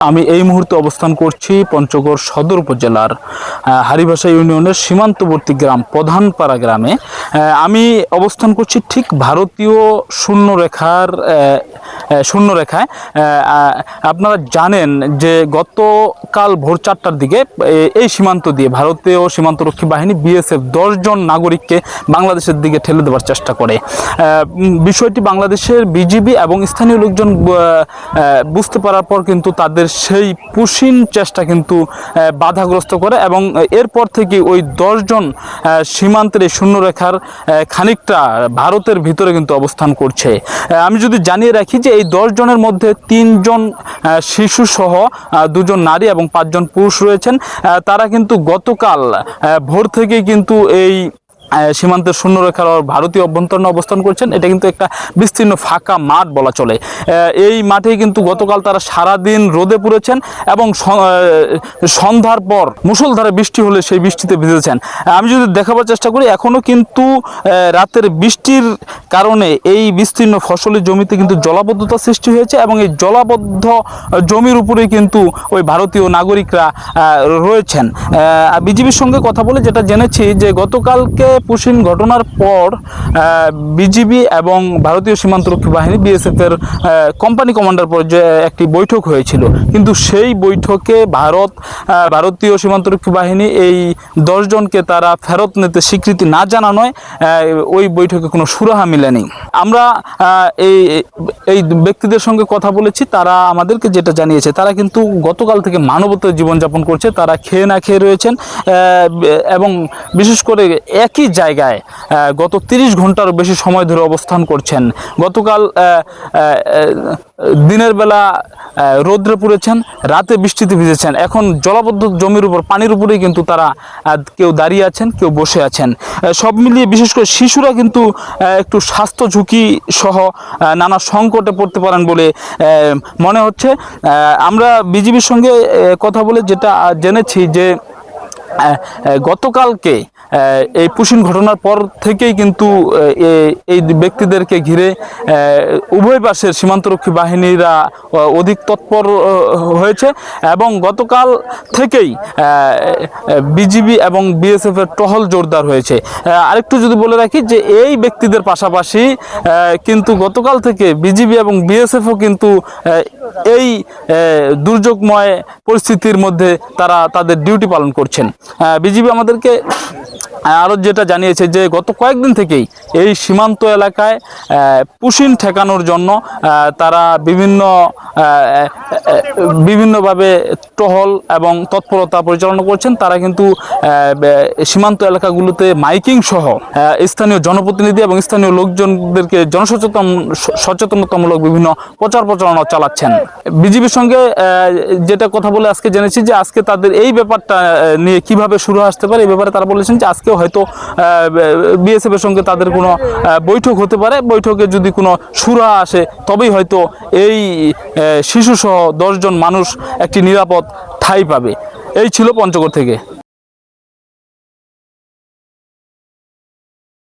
আমি এই মুহূর্তে অবস্থান করছি পঞ্চগড় সদর উপজেলার হারিভাষা ইউনিয়নের সীমান্তবর্তী গ্রাম প্রধানপাড়া গ্রামে। আমি অবস্থান করছি ঠিক ভারতীয় শূন্যরেখায়। আপনারা জানেন যে গতকাল ভোর 4টার দিকে এই সীমান্ত দিয়ে ভারতীয় সীমান্তরক্ষী বাহিনী বিএসএফ 10 জন নাগরিককে বাংলাদেশের দিকে ঠেলে দেওয়ার চেষ্টা করে। বিষয়টি বাংলাদেশের বিজিবি এবং স্থানীয় লোকজন বুঝতে পারার পর কিন্তু তাদের সেই পুশিন চেষ্টা কিন্তু বাধাগ্রস্ত করে এবং এরপর থেকে ওই 10 জন সীমান্তের এই শূন্যরেখার খানিকটা ভারতের ভিতরে কিন্তু অবস্থান করছে। আমি যদি জানিয়ে রাখি যে এই 10 জনের মধ্যে 3 জন শিশু সহ 2 জন নারী এবং 5 জন পুরুষ রয়েছেন। তারা কিন্তু গতকাল ভোর থেকেই কিন্তু এই সীমান্তের শূন্যরেখার ভারতীয় অভ্যন্তরণে অবস্থান করছেন। এটা কিন্তু একটা বিস্তীর্ণ ফাঁকা মাঠ বলা চলে। এই মাঠেই কিন্তু গতকাল তারা সারাদিন রোদে পুড়েছেন এবং সন্ধ্যার পর মুষলধারে বৃষ্টি হলে সেই বৃষ্টিতে ভিজেছেন। আমি যদি দেখাবার চেষ্টা করি, এখনও কিন্তু রাতের বৃষ্টির কারণে এই বিস্তীর্ণ ফসলি জমিতে কিন্তু জলাবদ্ধতা সৃষ্টি হয়েছে এবং এই জলাবদ্ধ জমির উপরেই কিন্তু ওই ভারতীয় নাগরিকরা রয়েছেন। বিজিবির সঙ্গে কথা বলে যেটা জেনেছি যে গতকালকে পুশিন ঘটনার পর বিজিবি এবং ভারতীয় সীমান্তরক্ষী বাহিনী বিএসএফের কোম্পানি কমান্ডার পর্যায়ে একটি বৈঠক হয়েছিল, কিন্তু সেই বৈঠকে ভারতীয় সীমান্তরক্ষী বাহিনী এই 10 জনকে তারা ফেরত নিতে স্বীকৃতি না জানানোয় ওই বৈঠকে কোনো সুরাহা মিলেনি। আমরা এই ব্যক্তিদের সঙ্গে কথা বলেছি, তারা আমাদেরকে যেটা জানিয়েছে তারা কিন্তু গতকাল থেকে মানবতার জীবনযাপন করছে। তারা খেয়ে না খেয়ে রয়েছেন এবং বিশেষ করে একই জায়গায় গত 30 ঘন্টারও বেশি সময় ধরে অবস্থান করছেন। গতকাল দিনের বেলা রৌদ্রে পুড়েছেন, রাতে বৃষ্টিতে ভিজেছেন। এখন জলাবদ্ধ জমির উপর পানির উপরেই কিন্তু তারা কেউ দাঁড়িয়ে আছেন, কেউ বসে আছেন। সব মিলিয়ে বিশেষ করে শিশুরা কিন্তু একটু স্বাস্থ্য ঝুঁকি সহ নানা সংকটে পড়তে পারেন বলে মনে হচ্ছে। আমরা বিজিবির সঙ্গে কথা বলে যেটা জেনেছি যে গতকালকে এই পুশিন ঘটনার পর থেকেই কিন্তু এই ব্যক্তিদেরকে ঘিরে উভয় পাশের সীমান্তরক্ষী বাহিনীরা অধিক তৎপর হয়েছে এবং গতকাল থেকেই বিজিবি এবং বিএসএফের টহল জোরদার হয়েছে। আরেকটু যদি বলে রাখি যে এই ব্যক্তিদের পাশাপাশি কিন্তু গতকাল থেকে বিজিবি এবং বিএসএফও কিন্তু এই দুর্যোগময় পরিস্থিতির মধ্যে তারা তাদের ডিউটি পালন করছেন। বিজিবি আমাদেরকে আরও যেটা জানিয়েছে যে গত কয়েকদিন থেকেই এই সীমান্ত এলাকায় পুশিন ঠেকানোর জন্য তারা বিভিন্নভাবে টহল এবং তৎপরতা পরিচালনা করছেন। তারা কিন্তু সীমান্ত এলাকাগুলোতে মাইকিং সহ স্থানীয় জনপ্রতিনিধি এবং স্থানীয় লোকজনদেরকে সচেতনতামূলক বিভিন্ন প্রচারণা চালাচ্ছেন। বিজিবির সঙ্গে যেটা কথা বলে আজকে জেনেছি যে আজকে তাদের এই ব্যাপারটা নিয়ে কিভাবে শুরু আসতে পারে এই ব্যাপারে তারা বলেছেন যে আজকেও হয়তো বিএসএফ এর সঙ্গে তাদের কোনো বৈঠক হতে পারে। বৈঠকে যদি কোনো সুরাহা আসে তবেই হয়তো এই শিশুসহ 10 জন মানুষ একটি নিরাপদ ঠাঁই পাবে। এই ছিল পঞ্চগড় থেকে।